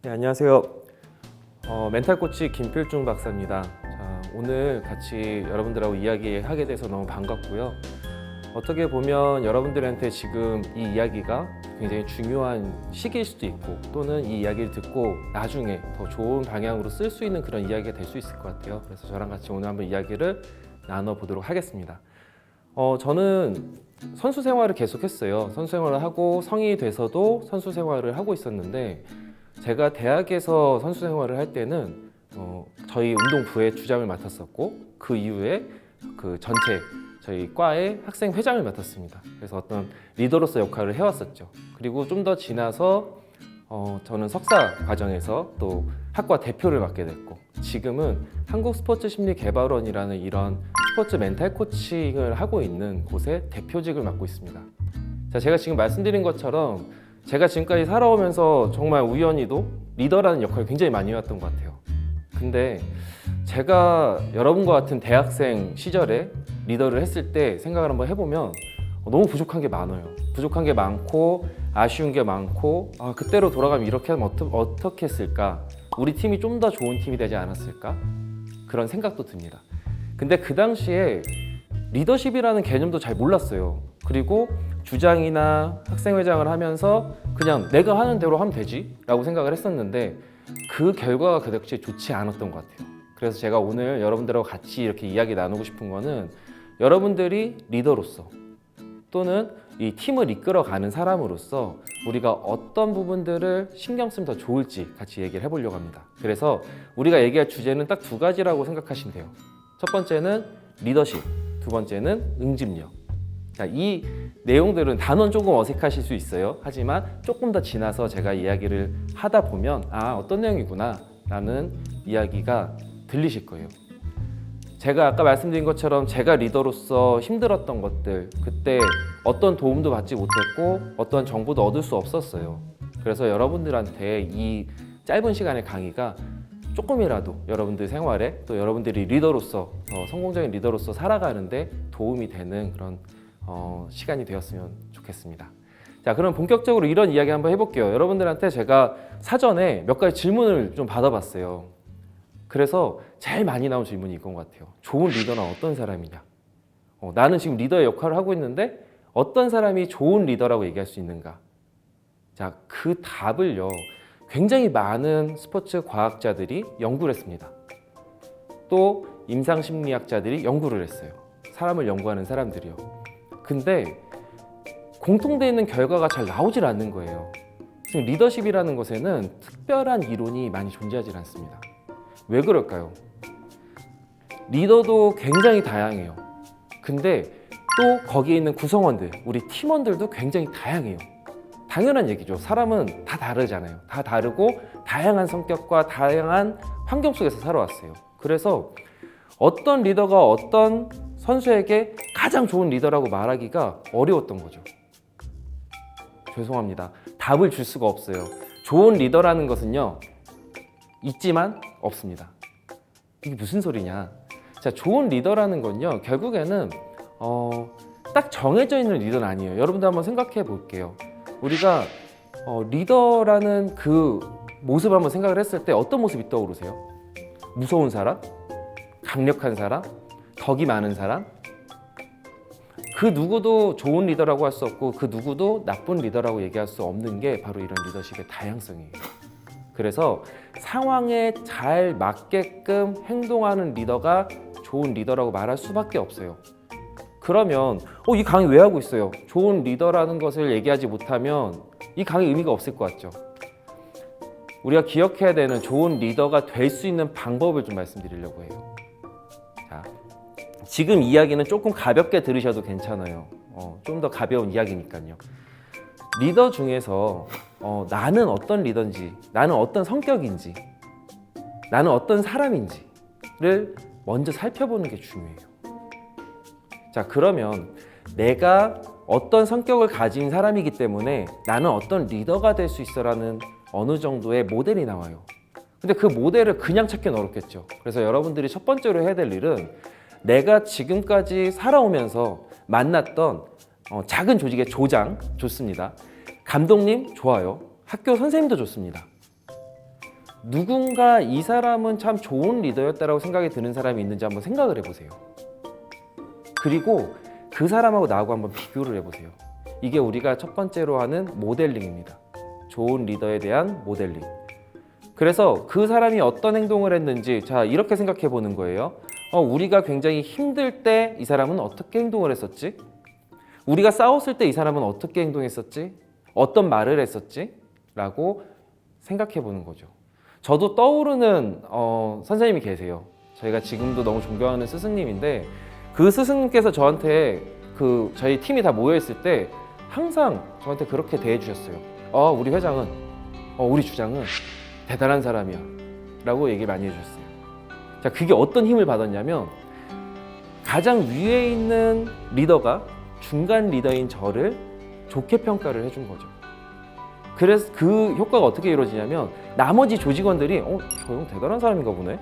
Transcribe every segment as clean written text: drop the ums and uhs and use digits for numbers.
네, 안녕하세요. 멘탈 코치 김필중 박사입니다. 자, 오늘 같이 여러분들하고 이야기하게 돼서 너무 반갑고요. 어떻게 보면 여러분들한테 지금 이 이야기가 굉장히 중요한 시기일 수도 있고, 또는 이 이야기를 듣고 나중에 더 좋은 방향으로 쓸 수 있는 그런 이야기가 될 수 있을 것 같아요. 그래서 저랑 같이 오늘 한번 이야기를 나눠보도록 하겠습니다. 저는 선수 생활을 계속했어요. 선수 생활을 하고 성인이 돼서도 선수 생활을 하고 있었는데, 제가 대학에서 선수 생활을 할 때는 저희 운동부의 주장을 맡았었고, 그 이후에 그 전체 저희 과의 학생 회장을 맡았습니다. 그래서 어떤 리더로서 역할을 해왔었죠. 그리고 좀 더 지나서 저는 석사 과정에서 또 학과 대표를 맡게 됐고, 지금은 한국스포츠심리개발원이라는 이런 스포츠 멘탈 코칭을 하고 있는 곳의 대표직을 맡고 있습니다. 자, 제가 지금 말씀드린 것처럼 제가 지금까지 살아오면서 정말 우연히도 리더라는 역할을 굉장히 많이 해왔던 것 같아요. 근데 제가 여러분과 같은 대학생 시절에 리더를 했을 때 생각을 한번 해보면 너무 부족한 게 많아요. 부족한 게 많고 아쉬운 게 많고, 그때로 돌아가면 이렇게 하면 어떻게 했을까? 우리 팀이 좀 더 좋은 팀이 되지 않았을까? 그런 생각도 듭니다. 근데 그 당시에 리더십이라는 개념도 잘 몰랐어요. 그리고 주장이나 학생회장을 하면서 그냥 내가 하는 대로 하면 되지 라고 생각을 했었는데, 그 결과가 그다지 좋지 않았던 것 같아요. 그래서 제가 오늘 여러분들하고 같이 이렇게 이야기 나누고 싶은 거는, 여러분들이 리더로서 또는 이 팀을 이끌어가는 사람으로서 우리가 어떤 부분들을 신경 쓰면 더 좋을지 같이 얘기를 해보려고 합니다. 그래서 우리가 얘기할 주제는 딱 두 가지라고 생각하시면 돼요. 첫 번째는 리더십, 두 번째는 응집력. 자, 이 내용들은 단어는 조금 어색하실 수 있어요. 하지만 조금 더 지나서 제가 이야기를 하다 보면 어떤 내용이구나 라는 이야기가 들리실 거예요. 제가 아까 말씀드린 것처럼 제가 리더로서 힘들었던 것들, 그때 어떤 도움도 받지 못했고 어떤 정보도 얻을 수 없었어요. 그래서 여러분들한테 이 짧은 시간의 강의가 조금이라도 여러분들 생활에, 또 여러분들이 리더로서 성공적인 리더로서 살아가는데 도움이 되는 그런 시간이 되었으면 좋겠습니다. 자, 그럼 본격적으로 이런 이야기 한번 해볼게요. 여러분들한테 제가 사전에 몇 가지 질문을 좀 받아봤어요. 그래서 제일 많이 나온 질문이 이건 것 같아요. 좋은 리더는 어떤 사람이냐? 나는 지금 리더의 역할을 하고 있는데 어떤 사람이 좋은 리더라고 얘기할 수 있는가? 자, 그 답을요, 굉장히 많은 스포츠 과학자들이 연구를 했습니다. 또 임상심리학자들이 연구를 했어요. 사람을 연구하는 사람들이요. 근데 공통되어 있는 결과가 잘 나오질 않는 거예요. 지금 리더십이라는 것에는 특별한 이론이 많이 존재하지 않습니다. 왜 그럴까요? 리더도 굉장히 다양해요. 근데 또 거기에 있는 구성원들, 우리 팀원들도 굉장히 다양해요. 당연한 얘기죠. 사람은 다 다르잖아요. 다 다르고 다양한 성격과 다양한 환경 속에서 살아왔어요. 그래서 어떤 리더가 어떤 선수에게 가장 좋은 리더라고 말하기가 어려웠던 거죠. 죄송합니다. 답을 줄 수가 없어요. 좋은 리더라는 것은요, 있지만 없습니다. 이게 무슨 소리냐? 자, 좋은 리더라는 건요, 결국에는 딱 정해져 있는 리더는 아니에요. 여러분들 한번 생각해 볼게요. 우리가 리더라는 그 모습을 한번 생각을 했을 때 어떤 모습이 떠오르세요? 무서운 사람? 강력한 사람? 덕이 많은 사람? 그 누구도 좋은 리더라고 할 수 없고 그 누구도 나쁜 리더라고 얘기할 수 없는 게 바로 이런 리더십의 다양성이에요. 그래서 상황에 잘 맞게끔 행동하는 리더가 좋은 리더라고 말할 수밖에 없어요. 그러면 이 강의 왜 하고 있어요? 좋은 리더라는 것을 얘기하지 못하면 이 강의 의미가 없을 것 같죠. 우리가 기억해야 되는 좋은 리더가 될 수 있는 방법을 좀 말씀드리려고 해요. 자, 지금 이야기는 조금 가볍게 들으셔도 괜찮아요. 좀 더 가벼운 이야기니까요. 리더 중에서 나는 어떤 리더인지, 나는 어떤 성격인지, 나는 어떤 사람인지를 먼저 살펴보는 게 중요해요. 자, 그러면 내가 어떤 성격을 가진 사람이기 때문에 나는 어떤 리더가 될 수 있어라는 어느 정도의 모델이 나와요. 근데 그 모델을 그냥 찾기는 어렵겠죠. 그래서 여러분들이 첫 번째로 해야 될 일은 내가 지금까지 살아오면서 만났던 작은 조직의 조장 좋습니다. 감독님 좋아요. 학교 선생님도 좋습니다. 누군가 이 사람은 참 좋은 리더였다라고 생각이 드는 사람이 있는지 한번 생각을 해보세요. 그리고 그 사람하고 나하고 한번 비교를 해보세요. 이게 우리가 첫 번째로 하는 모델링입니다. 좋은 리더에 대한 모델링. 그래서 그 사람이 어떤 행동을 했는지 자 이렇게 생각해 보는 거예요. 우리가 굉장히 힘들 때 이 사람은 어떻게 행동을 했었지? 우리가 싸웠을 때 이 사람은 어떻게 행동했었지? 어떤 말을 했었지? 라고 생각해 보는 거죠. 저도 떠오르는 선생님이 계세요. 저희가 지금도 너무 존경하는 스승님인데 그 스승님께서 저한테 저희 팀이 다 모여 있을 때 항상 저한테 그렇게 대해 주셨어요. 우리 회장은 우리 주장은 대단한 사람이야 라고 얘기 많이 해주셨어요. 자, 그게 어떤 힘을 받았냐면 가장 위에 있는 리더가 중간 리더인 저를 좋게 평가를 해준 거죠. 그래서 그 효과가 어떻게 이루어지냐면 나머지 조직원들이 저 형 대단한 사람인가 보네.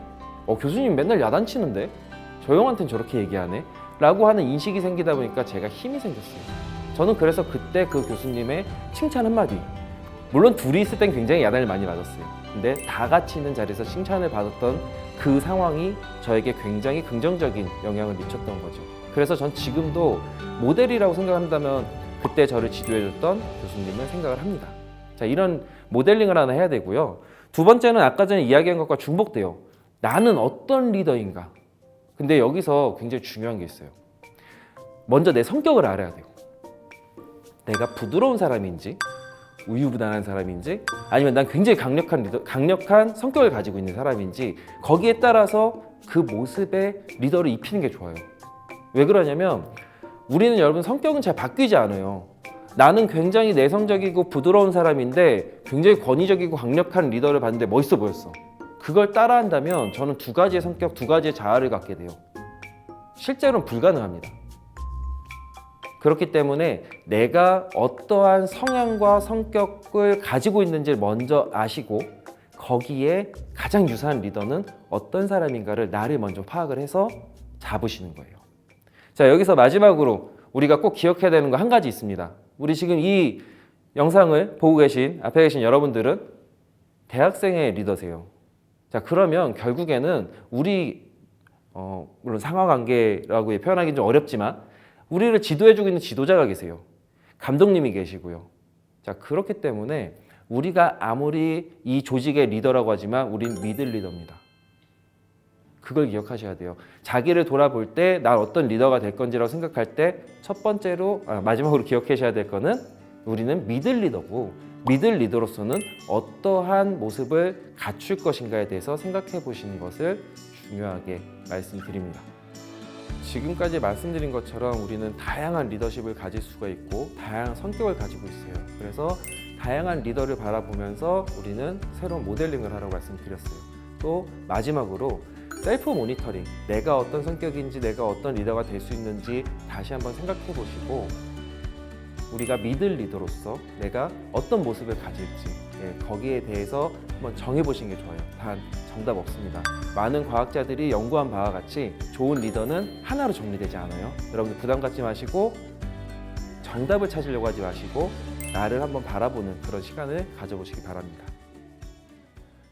교수님 맨날 야단치는데 저 형한테는 저렇게 얘기하네 라고 하는 인식이 생기다 보니까 제가 힘이 생겼어요. 저는 그래서 그때 그 교수님의 칭찬 한마디, 물론 둘이 있을 땐 굉장히 야단을 많이 맞았어요. 근데 다 같이 있는 자리에서 칭찬을 받았던 그 상황이 저에게 굉장히 긍정적인 영향을 미쳤던 거죠. 그래서 전 지금도 모델이라고 생각한다면 그때 저를 지도해줬던 교수님을 생각을 합니다. 자, 이런 모델링을 하나 해야 되고요. 두 번째는 아까 전에 이야기한 것과 중복돼요. 나는 어떤 리더인가? 근데 여기서 굉장히 중요한 게 있어요. 먼저 내 성격을 알아야 돼요. 내가 부드러운 사람인지 우유부단한 사람인지 아니면 난 굉장히 강력한 성격을 가지고 있는 사람인지 거기에 따라서 그 모습에 리더를 입히는 게 좋아요. 왜 그러냐면 우리는 여러분 성격은 잘 바뀌지 않아요. 나는 굉장히 내성적이고 부드러운 사람인데 굉장히 권위적이고 강력한 리더를 봤는데 멋있어 보였어. 그걸 따라한다면 저는 두 가지의 성격, 두 가지의 자아를 갖게 돼요. 실제로는 불가능합니다. 그렇기 때문에 내가 어떠한 성향과 성격을 가지고 있는지를 먼저 아시고 거기에 가장 유사한 리더는 어떤 사람인가를 나를 먼저 파악을 해서 잡으시는 거예요. 자, 여기서 마지막으로 우리가 꼭 기억해야 되는 거 한 가지 있습니다. 우리 지금 이 영상을 보고 계신 앞에 계신 여러분들은 대학생의 리더세요. 자, 그러면 결국에는 우리 물론 상하관계라고 표현하기는 좀 어렵지만 우리를 지도해주고 있는 지도자가 계세요. 감독님이 계시고요. 자, 그렇기 때문에 우리가 아무리 이 조직의 리더라고 하지만 우린 믿을 리더입니다. 그걸 기억하셔야 돼요. 자기를 돌아볼 때 난 어떤 리더가 될 건지라고 생각할 때 첫 번째로 마지막으로 기억하셔야 될 거는 우리는 믿을 리더고 믿을 리더로서는 어떠한 모습을 갖출 것인가에 대해서 생각해 보시는 것을 중요하게 말씀드립니다. 지금까지 말씀드린 것처럼 우리는 다양한 리더십을 가질 수가 있고 다양한 성격을 가지고 있어요. 그래서 다양한 리더를 바라보면서 우리는 새로운 모델링을 하라고 말씀드렸어요. 또 마지막으로 셀프 모니터링, 내가 어떤 성격인지 내가 어떤 리더가 될 수 있는지 다시 한번 생각해 보시고 우리가 믿을 리더로서 내가 어떤 모습을 가질지 거기에 대해서 한번 정해보시는 게 좋아요. 단 정답 없습니다. 많은 과학자들이 연구한 바와 같이 좋은 리더는 하나로 정리되지 않아요. 여러분들 부담 갖지 마시고 정답을 찾으려고 하지 마시고 나를 한번 바라보는 그런 시간을 가져보시기 바랍니다.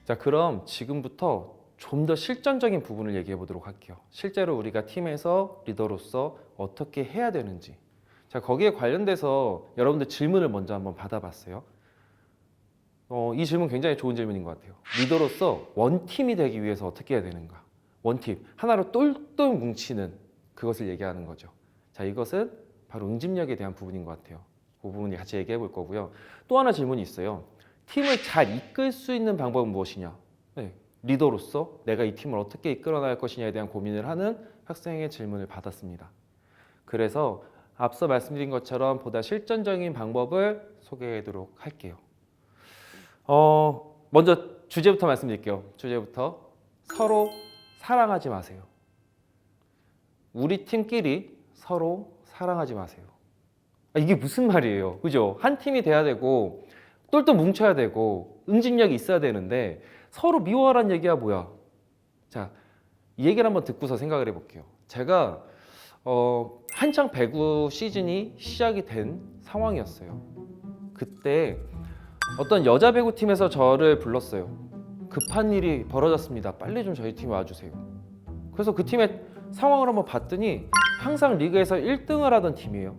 자, 그럼 지금부터 좀 더 실전적인 부분을 얘기해 보도록 할게요. 실제로 우리가 팀에서 리더로서 어떻게 해야 되는지. 자, 거기에 관련돼서 여러분들 질문을 먼저 한번 받아봤어요. 이 질문 굉장히 좋은 질문인 것 같아요. 리더로서 원팀이 되기 위해서 어떻게 해야 되는가? 원팀, 하나로 똘똘 뭉치는 그것을 얘기하는 거죠. 자, 이것은 바로 응집력에 대한 부분인 것 같아요. 그 부분을 같이 얘기해 볼 거고요. 또 하나 질문이 있어요. 팀을 잘 이끌 수 있는 방법은 무엇이냐? 네, 리더로서 내가 이 팀을 어떻게 이끌어 나갈 것이냐에 대한 고민을 하는 학생의 질문을 받았습니다. 그래서 앞서 말씀드린 것처럼 보다 실전적인 방법을 소개하도록 할게요. 먼저 주제부터 말씀드릴게요. 주제부터 서로 사랑하지 마세요. 우리 팀끼리 서로 사랑하지 마세요. 이게 무슨 말이에요? 그죠? 한 팀이 돼야 되고 똘똘 뭉쳐야 되고 응집력이 있어야 되는데 서로 미워하라는 얘기야 뭐야? 자, 이 얘기를 한번 듣고서 생각을 해볼게요. 제가 한창 배구 시즌이 시작이 된 상황이었어요. 그때 어떤 여자 배구팀에서 저를 불렀어요. 급한 일이 벌어졌습니다. 빨리 좀 저희 팀에 와주세요. 그래서 그 팀의 상황을 한번 봤더니 항상 리그에서 1등을 하던 팀이에요.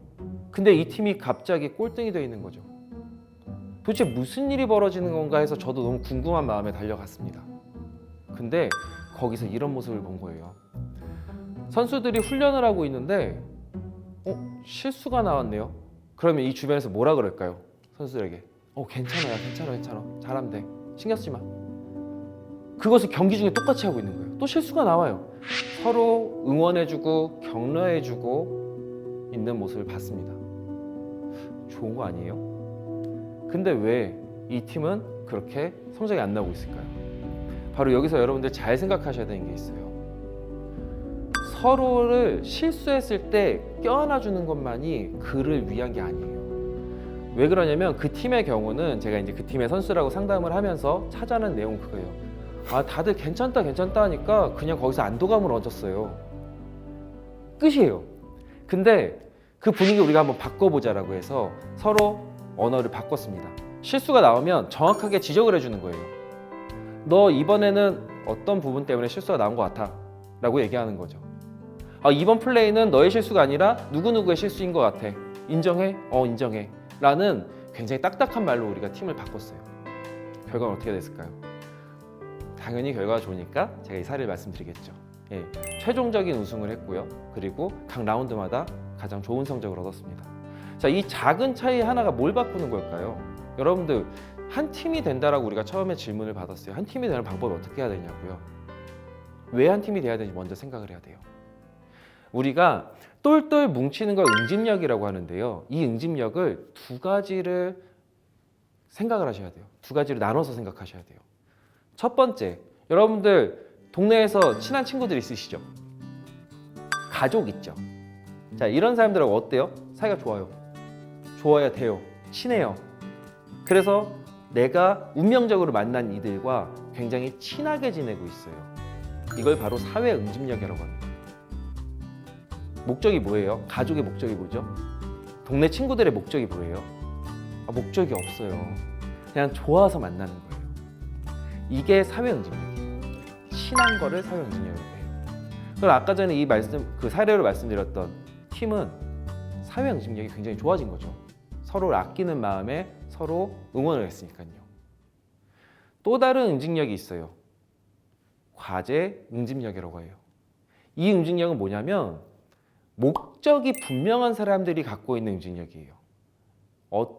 근데 이 팀이 갑자기 꼴등이 되어 있는 거죠. 도대체 무슨 일이 벌어지는 건가 해서 저도 너무 궁금한 마음에 달려갔습니다. 근데 거기서 이런 모습을 본 거예요. 선수들이 훈련을 하고 있는데 실수가 나왔네요. 그러면 이 주변에서 뭐라 그럴까요? 선수들에게 괜찮아 잘하면 돼, 신경 쓰지 마. 그것을 경기 중에 똑같이 하고 있는 거예요. 또 실수가 나와요. 서로 응원해주고 격려해주고 있는 모습을 봤습니다. 좋은 거 아니에요? 근데 왜 이 팀은 그렇게 성적이 안 나오고 있을까요? 바로 여기서 여러분들 잘 생각하셔야 되는 게 있어요. 서로를 실수했을 때 껴안아주는 것만이 그를 위한 게 아니에요. 왜 그러냐면 그 팀의 경우는 제가 이제 그 팀의 선수라고 상담을 하면서 찾아낸 내용은 그거예요. 다들 괜찮다 하니까 그냥 거기서 안도감을 얻었어요. 끝이에요. 근데 그 분위기 우리가 한번 바꿔보자라고 해서 서로 언어를 바꿨습니다. 실수가 나오면 정확하게 지적을 해주는 거예요. 너 이번에는 어떤 부분 때문에 실수가 나온 것 같아 라고 얘기하는 거죠. 이번 플레이는 너의 실수가 아니라 누구누구의 실수인 것 같아. 인정해? 인정해 라는 굉장히 딱딱한 말로 우리가 팀을 바꿨어요. 결과는 어떻게 됐을까요? 당연히 결과가 좋으니까 제가 이 사례를 말씀드리겠죠. 최종적인 우승을 했고요. 그리고 각 라운드마다 가장 좋은 성적을 얻었습니다. 자, 이 작은 차이 하나가 뭘 바꾸는 걸까요? 여러분들, 한 팀이 된다라고 우리가 처음에 질문을 받았어요. 한 팀이 되는 방법을 어떻게 해야 되냐고요. 왜 한 팀이 돼야 되는지 먼저 생각을 해야 돼요. 우리가 똘똘 뭉치는 걸 응집력이라고 하는데요. 이 응집력을 두 가지를 생각을 하셔야 돼요. 두 가지를 나눠서 생각하셔야 돼요. 첫 번째, 여러분들 동네에서 친한 친구들 있으시죠? 가족 있죠? 자, 이런 사람들하고 어때요? 사이가 좋아요. 좋아야 돼요. 친해요. 그래서 내가 운명적으로 만난 이들과 굉장히 친하게 지내고 있어요. 이걸 바로 사회 응집력이라고 합니다. 목적이 뭐예요? 가족의 목적이 뭐죠? 동네 친구들의 목적이 뭐예요? 목적이 없어요. 그냥 좋아서 만나는 거예요. 이게 사회 응집력이에요. 친한 거를 사회 응집력이라고 해요. 그럼 아까 전에 그 사례로 말씀드렸던 팀은 사회 응집력이 굉장히 좋아진 거죠. 서로를 아끼는 마음에 서로 응원을 했으니까요. 또 다른 응집력이 있어요. 과제 응집력이라고 해요. 이 응집력은 뭐냐면 목적이 분명한 사람들이 갖고 있는 응집력이에요.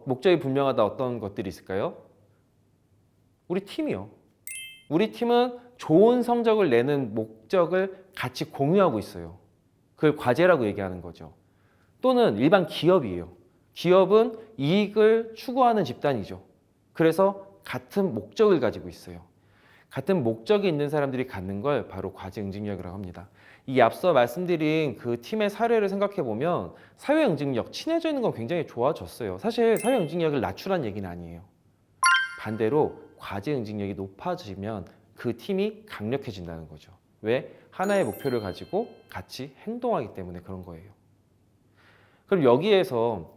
목적이 분명하다 어떤 것들이 있을까요? 우리 팀이요. 우리 팀은 좋은 성적을 내는 목적을 같이 공유하고 있어요. 그걸 과제라고 얘기하는 거죠. 또는 일반 기업이에요. 기업은 이익을 추구하는 집단이죠. 그래서 같은 목적을 가지고 있어요. 같은 목적이 있는 사람들이 갖는 걸 바로 과제 응집력이라고 합니다. 이 앞서 말씀드린 그 팀의 사례를 생각해 보면 사회 응집력, 친해져 있는 건 굉장히 좋아졌어요. 사실 사회 응집력을 낮추라는 얘기는 아니에요. 반대로 과제 응집력이 높아지면 그 팀이 강력해진다는 거죠. 왜? 하나의 목표를 가지고 같이 행동하기 때문에 그런 거예요. 그럼 여기에서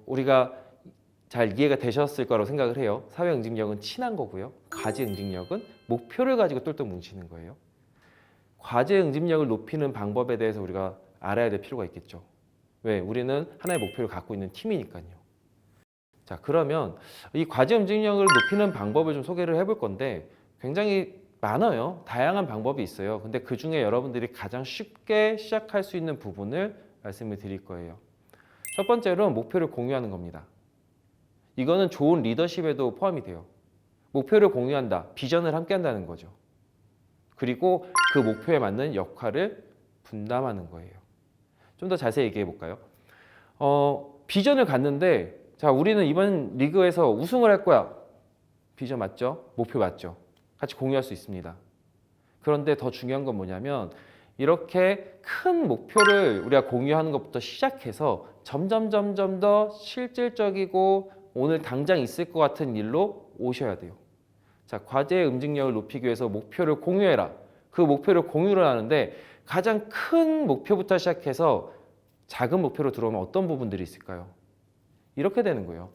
우리가 잘 이해가 되셨을 거라고 생각을 해요. 사회 응집력은 친한 거고요. 과제 응집력은 목표를 가지고 똘똘 뭉치는 거예요. 과제 응집력을 높이는 방법에 대해서 우리가 알아야 될 필요가 있겠죠. 왜? 우리는 하나의 목표를 갖고 있는 팀이니까요. 자, 그러면 이 과제 응집력을 높이는 방법을 좀 소개를 해볼 건데 굉장히 많아요. 다양한 방법이 있어요. 근데 그 중에 여러분들이 가장 쉽게 시작할 수 있는 부분을 말씀을 드릴 거예요. 첫 번째로는 목표를 공유하는 겁니다. 이거는 좋은 리더십에도 포함이 돼요. 목표를 공유한다, 비전을 함께 한다는 거죠. 그리고 그 목표에 맞는 역할을 분담하는 거예요. 좀 더 자세히 얘기해 볼까요? 비전을 갖는데, 자, 우리는 이번 리그에서 우승을 할 거야. 비전 맞죠? 목표 맞죠? 같이 공유할 수 있습니다. 그런데 더 중요한 건 뭐냐면 이렇게 큰 목표를 우리가 공유하는 것부터 시작해서 점점 더 실질적이고 오늘 당장 있을 것 같은 일로 오셔야 돼요. 자, 과제의 응집력을 높이기 위해서 목표를 공유해라. 그 목표를 공유를 하는데 가장 큰 목표부터 시작해서 작은 목표로 들어오면 어떤 부분들이 있을까요? 이렇게 되는 거예요.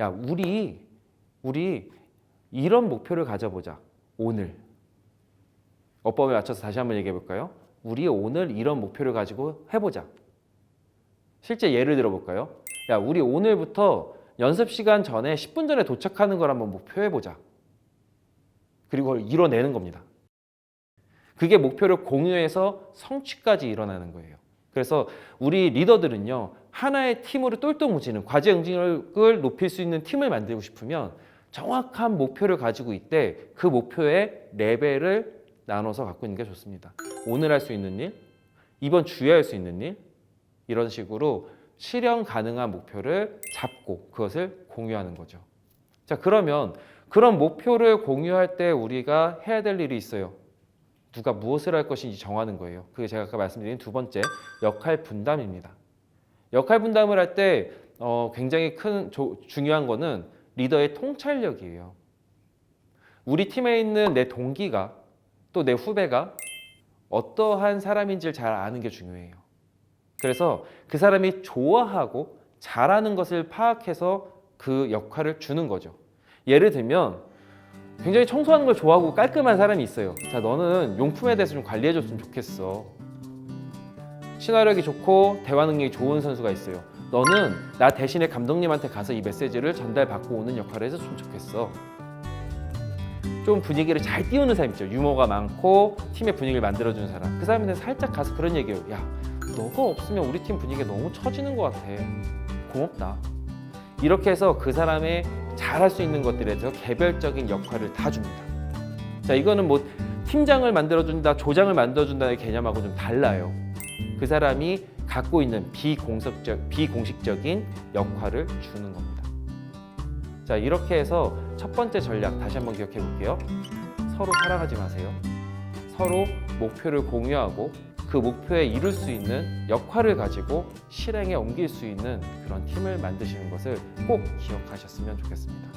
야, 우리 이런 목표를 가져보자. 오늘. 어법에 맞춰서 다시 한번 얘기해 볼까요? 우리 오늘 이런 목표를 가지고 해보자. 실제 예를 들어 볼까요? 야, 우리 오늘부터 연습 시간 전에 10분 전에 도착하는 걸 한번 목표해 보자. 그리고 그걸 이뤄내는 겁니다. 그게 목표를 공유해서 성취까지 일어나는 거예요. 그래서 우리 리더들은요, 하나의 팀으로 똘똘 뭉치는 과제 응징력을 높일 수 있는 팀을 만들고 싶으면 정확한 목표를 가지고 있대 그 목표의 레벨을 나눠서 갖고 있는 게 좋습니다. 오늘 할 수 있는 일, 이번 주에 할 수 있는 일, 이런 식으로 실현 가능한 목표를 잡고 그것을 공유하는 거죠. 자, 그러면 그런 목표를 공유할 때 우리가 해야 될 일이 있어요. 누가 무엇을 할 것인지 정하는 거예요. 그게 제가 아까 말씀드린 두 번째 역할 분담입니다. 역할 분담을 할 때 굉장히 중요한 거는 리더의 통찰력이에요. 우리 팀에 있는 내 동기가 또 내 후배가 어떠한 사람인지를 잘 아는 게 중요해요. 그래서 그 사람이 좋아하고 잘하는 것을 파악해서 그 역할을 주는 거죠. 예를 들면 굉장히 청소하는 걸 좋아하고 깔끔한 사람이 있어요. 자, 너는 용품에 대해서 좀 관리해줬으면 좋겠어. 친화력이 좋고 대화 능력이 좋은 선수가 있어요. 너는 나 대신에 감독님한테 가서 이 메시지를 전달받고 오는 역할을 해줬으면 좋겠어. 좀 분위기를 잘 띄우는 사람 있죠. 유머가 많고 팀의 분위기를 만들어주는 사람. 그 사람한테 살짝 가서 그런 얘기해요. 야, 너가 없으면 우리 팀 분위기가 너무 처지는 것 같아. 고맙다. 이렇게 해서 그 사람의 잘할 수 있는 것들에 대해서 개별적인 역할을 다 줍니다. 자, 이거는 뭐 팀장을 만들어준다, 조장을 만들어준다의 개념하고 좀 달라요. 그 사람이 갖고 있는 비공식적인 역할을 주는 겁니다. 자, 이렇게 해서 첫 번째 전략 다시 한번 기억해 볼게요. 서로 사랑하지 마세요. 서로 목표를 공유하고 그 목표에 이룰 수 있는 역할을 가지고 실행에 옮길 수 있는 그런 팀을 만드시는 것을 꼭 기억하셨으면 좋겠습니다.